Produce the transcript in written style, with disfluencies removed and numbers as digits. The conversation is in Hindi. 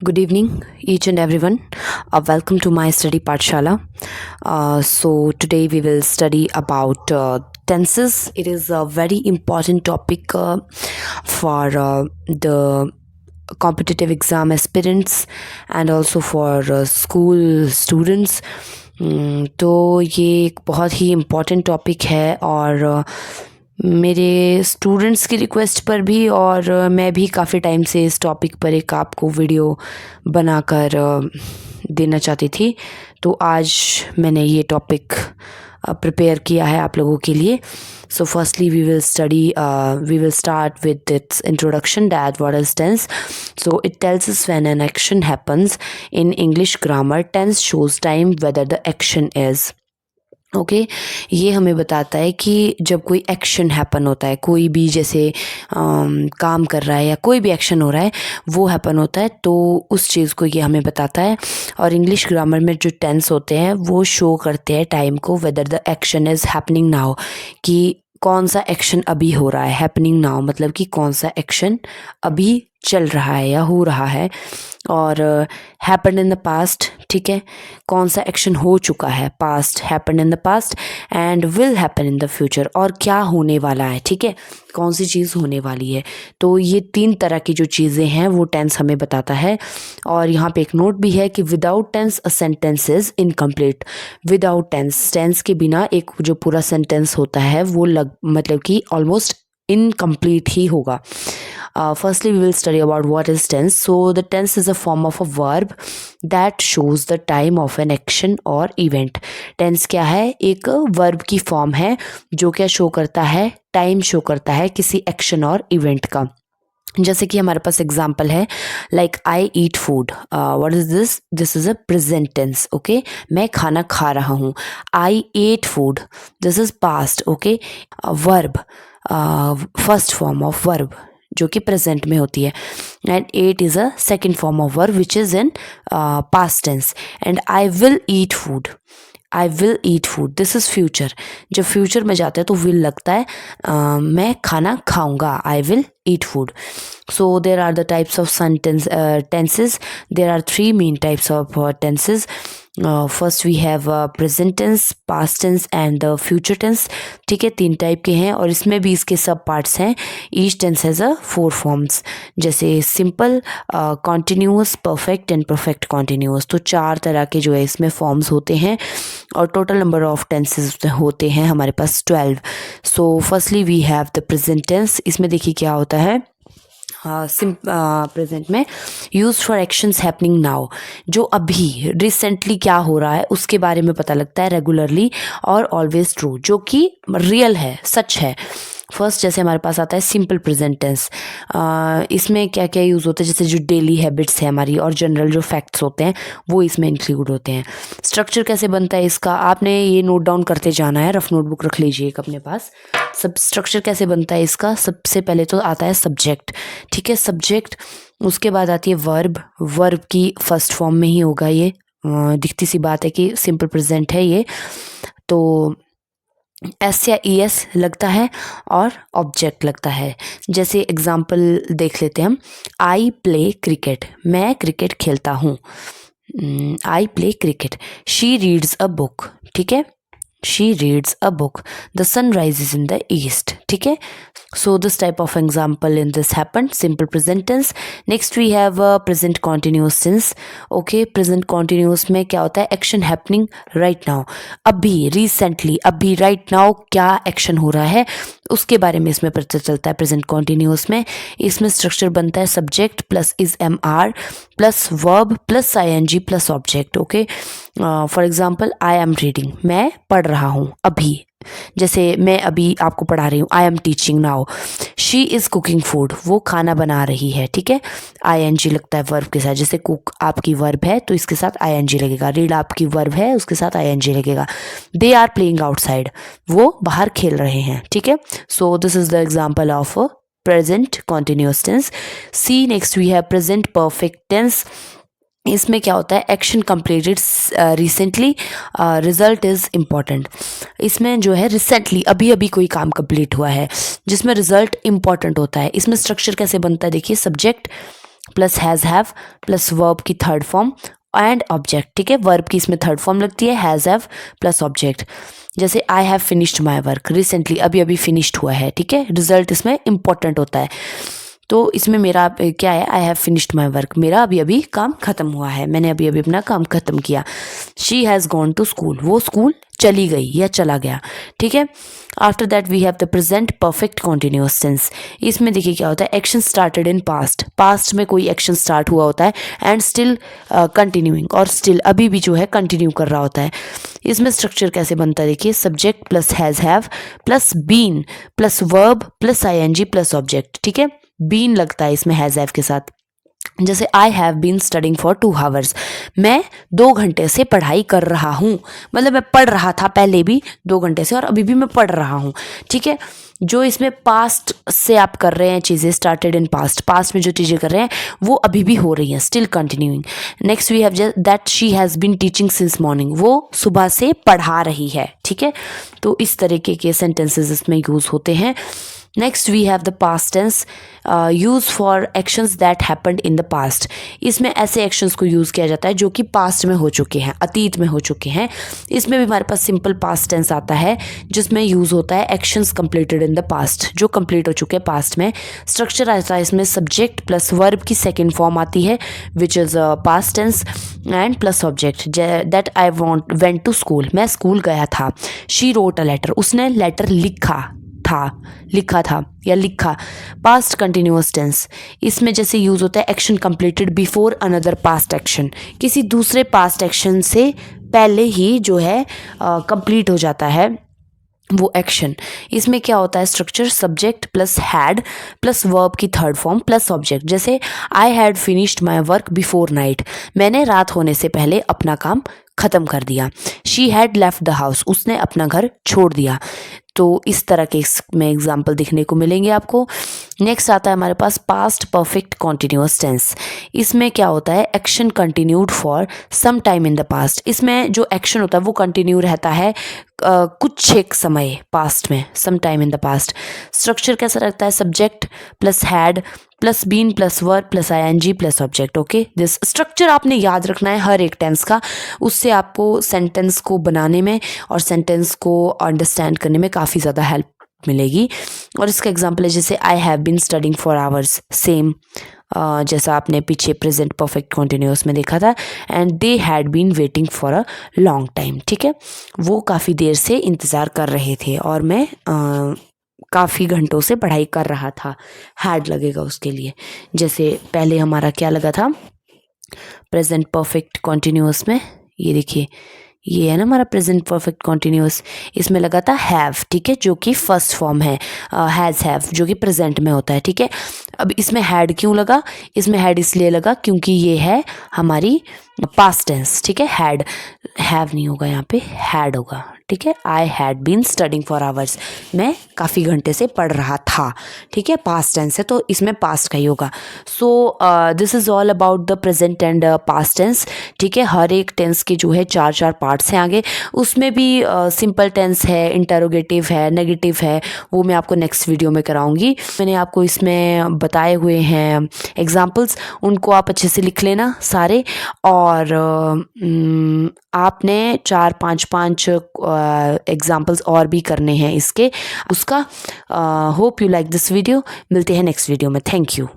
Good evening, each and everyone. Welcome to my study Pathshala. So today we will study about tenses. It is a very important topic for the competitive exam aspirants and also for school students. तो ये एक बहुत ही इम्पॉर्टेंट टॉपिक है और मेरे स्टूडेंट्स की रिक्वेस्ट पर भी और मैं भी काफ़ी टाइम से इस टॉपिक पर एक आपको वीडियो बनाकर देना चाहती थी। तो आज मैंने ये टॉपिक प्रिपेयर किया है आप लोगों के लिए। So firstly we will start with its introduction, that what is tense. So it tells us when an action happens. In English grammar, tense shows time whether the action is okay ये हमें बताता है कि जब कोई एक्शन हैपन होता है, कोई भी जैसे काम कर रहा है या कोई भी एक्शन हो रहा है वो हैपन होता है, तो उस चीज़ को ये हमें बताता है। और इंग्लिश ग्रामर में जो टेंस होते हैं वो शो करते हैं टाइम को, whether the action is happening now, कि कौन सा एक्शन अभी हो रहा है। हैपनिंग नाउ मतलब कि कौन सा एक्शन अभी चल रहा है या हो रहा है। और हैपन इन द पास्ट, ठीक है, कौन सा एक्शन हो चुका है, past, happen in the past, and will happen in the future, और क्या होने वाला है, ठीक है, कौन सी चीज़ होने वाली है। तो ये तीन तरह की जो चीज़ें हैं वो टेंस हमें बताता है। और यहाँ पे एक नोट भी है कि without tense a sentence is incomplete. Without tense, tense के बिना एक जो पूरा सेंटेंस होता है वो मतलब कि ऑलमोस्ट इनकम्प्लीट ही होगा। Firstly, we will study about what is tense. So the tense is a form of a verb that shows the time of an action or event. Tense क्या है? एक verb की form है जो क्या शो करता है, टाइम शो करता है किसी एक्शन और इवेंट का। जैसे कि हमारे पास एग्जाम्पल है like I eat food. What is this? This is a present tense. Okay, मैं खाना खा रहा हूँ। I ate food, this is past. Okay, verb, first form of verb जो कि प्रेजेंट में होती है, and ate is a second form of verb which is in past tense. And I will eat food, I will eat food, this is future. जब फ्यूचर में जाते हैं तो विल लगता है मैं खाना खाऊंगा, I will eat food. So there are the types of tenses. There are three main types of tenses. First we have present tense, past tense and the future tense. ठीक है, तीन टाइप के हैं और इसमें भी इसके सब पार्ट्स हैं। Each tense has a four forms, जैसे simple, continuous, perfect and perfect continuous। तो चार तरह के जो है इसमें फॉर्म्स होते हैं और टोटल नंबर ऑफ टेंसेस होते हैं हमारे पास 12। So firstly we have the present tense. इसमें देखिए क्या होता है, प्रेजेंट में use for actions happening now, जो अभी रिसेंटली क्या हो रहा है उसके बारे में पता लगता है, रेगुलरली और ऑलवेज ट्रू, जो कि रियल है, सच है। फर्स्ट जैसे हमारे पास आता है सिंपल प्रेजेंट टेंस। इसमें क्या क्या यूज़ होता है, जैसे जो डेली हैबिट्स है हमारी और जनरल जो फैक्ट्स होते हैं वो इसमें इंक्लूड होते हैं। स्ट्रक्चर कैसे बनता है इसका, आपने ये नोट डाउन करते जाना है, रफ नोटबुक रख लीजिए एक अपने पास। सब स्ट्रक्चर कैसे बनता है इसका, सबसे पहले तो आता है सब्जेक्ट, ठीक है, सब्जेक्ट, उसके बाद आती है वर्ब। वर्ब की फर्स्ट फॉर्म में ही होगा ये, दिखती सी बात है कि सिंपल प्रेजेंट है ये, तो एस या ई एस लगता है और ऑब्जेक्ट लगता है। जैसे एग्जाम्पल देख लेते हैं हम, आई प्ले क्रिकेट, मैं क्रिकेट खेलता हूँ, I play cricket. She reads a book, ठीक है, she reads a book. The sun rises in the east, ठीक है। So this type of example in this happened, simple present tense. Next we have present continuous tense. Okay, present continuous में क्या होता है, action happening right now, अभी, recently, अभी, right now क्या action हो रहा है उसके बारे में इसमें पता चलता है present continuous में। इसमें स्ट्रक्चर बनता है subject plus is mr plus verb plus ing plus object। Okay, for example I am reading, मैं पढ़ रहा हूँ अभी, जैसे मैं अभी आपको पढ़ा रही हूँ, I am teaching now. She is cooking food, वो खाना बना रही है, ठीक है, आई एन जी लगता है वर्ब के साथ। जैसे कुक आपकी वर्ब है तो इसके साथ आई एन जी लगेगा, रीड आपकी वर्ब है उसके साथ आई एन जी लगेगा। दे आर प्लेइंग आउटसाइड, वो बाहर खेल रहे हैं, ठीक है। So this is the example of present continuous tense. See next we have present perfect tense. इसमें क्या होता है, action completed recently, result is important. इसमें जो है रिसेंटली, अभी अभी कोई काम कंप्लीट हुआ है जिसमें रिजल्ट इम्पॉर्टेंट होता है। इसमें स्ट्रक्चर कैसे बनता है देखिए, subject plus has have plus verb की थर्ड फॉर्म एंड ऑब्जेक्ट, ठीक है। वर्ब की इसमें थर्ड फॉर्म लगती है, हैज़ हैव प्लस ऑब्जेक्ट। जैसे I have finished my work, recently अभी अभी फिनिश्ड हुआ है, ठीक है। रिजल्ट इसमें इंपॉर्टेंट होता है। तो इसमें मेरा क्या है, आई हैव फिनिश्ड माई वर्क, मेरा अभी अभी काम खत्म हुआ है, मैंने अभी अभी अपना काम खत्म किया। She has gone to school, वो स्कूल चली गई या चला गया, ठीक है। After that we have the present perfect continuous tense. इसमें देखिए क्या होता है, action started in past, past में कोई एक्शन स्टार्ट हुआ होता है एंड स्टिल कंटिन्यूइंग, और स्टिल अभी भी जो है कंटिन्यू कर रहा होता है। इसमें स्ट्रक्चर कैसे बनता है, देखिए, subject plus has have plus been plus verb plus ING plus object, ठीक है। बीन लगता है इसमें हैज़ हैव के साथ। जैसे I have been studying for 2 hours, मैं 2 घंटे से पढ़ाई कर रहा हूँ, मतलब मैं पढ़ रहा था पहले भी 2 घंटे से और अभी भी मैं पढ़ रहा हूँ, ठीक है। जो इसमें पास्ट से आप कर रहे हैं चीज़ें, स्टार्टेड इन पास्ट, पास्ट में जो चीज़ें कर रहे हैं वो अभी भी हो रही हैं, still continuing. Next we have that she has been teaching since morning, वो सुबह से पढ़ा रही है, ठीक है। तो इस तरीके के सेंटेंसेस इसमें यूज़ होते हैं। Next we have the past tense use for actions that happened in the past. इसमें ऐसे एक्शंस को यूज़ किया जाता है जो कि पास्ट में हो चुके हैं, अतीत में हो चुके हैं। इसमें भी हमारे पास सिंपल पास्ट टेंस आता है जिसमें यूज़ होता है actions completed in the past, जो कंप्लीट हो चुके हैं पास्ट में। स्ट्रक्चर आता है इसमें सब्जेक्ट प्लस वर्ब की सेकेंड फॉर्म आती है which is past tense and plus object. That I went to school, मैं स्कूल गया था। शी रोट अ लेटर, उसने लेटर लिखा था या लिखा। पास्ट कंटिन्यूअस टेंस, इसमें जैसे यूज होता है action completed before another past action, किसी दूसरे पास्ट एक्शन से पहले ही जो है कंप्लीट हो जाता है वो एक्शन। इसमें क्या होता है, structure subject plus had plus verb की थर्ड फॉर्म प्लस ऑब्जेक्ट। जैसे I had finished my work before night, मैंने रात होने से पहले अपना काम ख़त्म कर दिया। She had left the house, उसने अपना घर छोड़ दिया। तो इस तरह के इसमें एग्जाम्पल दिखने को मिलेंगे आपको। नेक्स्ट आता है हमारे पास पास्ट परफेक्ट कॉन्टिन्यूअस टेंस। इसमें क्या होता है, action continued for some time in the past. इसमें जो एक्शन होता है वो कंटिन्यू रहता है कुछ एक समय पास्ट में, some time in the past. Structure कैसा रहता है, subject plus had plus been plus verb plus ING plus object. Okay, this structure आपने याद रखना है हर एक टेंस का, उससे आपको सेंटेंस को बनाने में और सेंटेंस को अंडरस्टैंड करने में काफ़ी ज़्यादा हेल्प मिलेगी। और इसका एग्जांपल है जैसे I have been studying for hours, same जैसा आपने पीछे प्रेजेंट परफेक्ट कॉन्टिन्यूअस में देखा था। And they had been waiting for a long time, ठीक है, वो काफ़ी देर से इंतज़ार कर रहे थे और मैं काफ़ी घंटों से पढ़ाई कर रहा था। हैड लगेगा उसके लिए। जैसे पहले हमारा क्या लगा था प्रेजेंट परफेक्ट कॉन्टिन्यूअस में, ये देखिए ये है ना हमारा प्रेजेंट परफेक्ट कॉन्टिन्यूअस, इसमें लगा था हैव, ठीक है, जो कि फर्स्ट फॉर्म है, हैज़ हैव जो कि प्रेजेंट में होता है, ठीक है। अब इसमें हैड क्यों लगा, इसमें हैड इसलिए लगा क्योंकि ये है हमारी पास्ट टेंस, ठीक है। हैड, हैव नहीं होगा यहाँ पे, हैड होगा, ठीक है। I had been studying for hours, मैं काफ़ी घंटे से पढ़ रहा था, ठीक है, पास्ट टेंस है तो इसमें पास्ट का ही होगा। So this is all about the present and past tense, ठीक है। हर एक टेंस के जो है 4 पार्ट्स हैं आगे, उसमें भी सिंपल टेंस है, इंटरोगेटिव है, नेगेटिव है, वो मैं आपको नेक्स्ट वीडियो में कराऊंगी। मैंने आपको इसमें बताए हुए हैं एग्जाम्पल्स, उनको आप अच्छे से लिख लेना सारे। और आपने 4-5 एग्जाम्पल्स और भी करने हैं इसके, उसका। Hope you like this video. मिलते हैं नेक्स्ट वीडियो में। Thank you.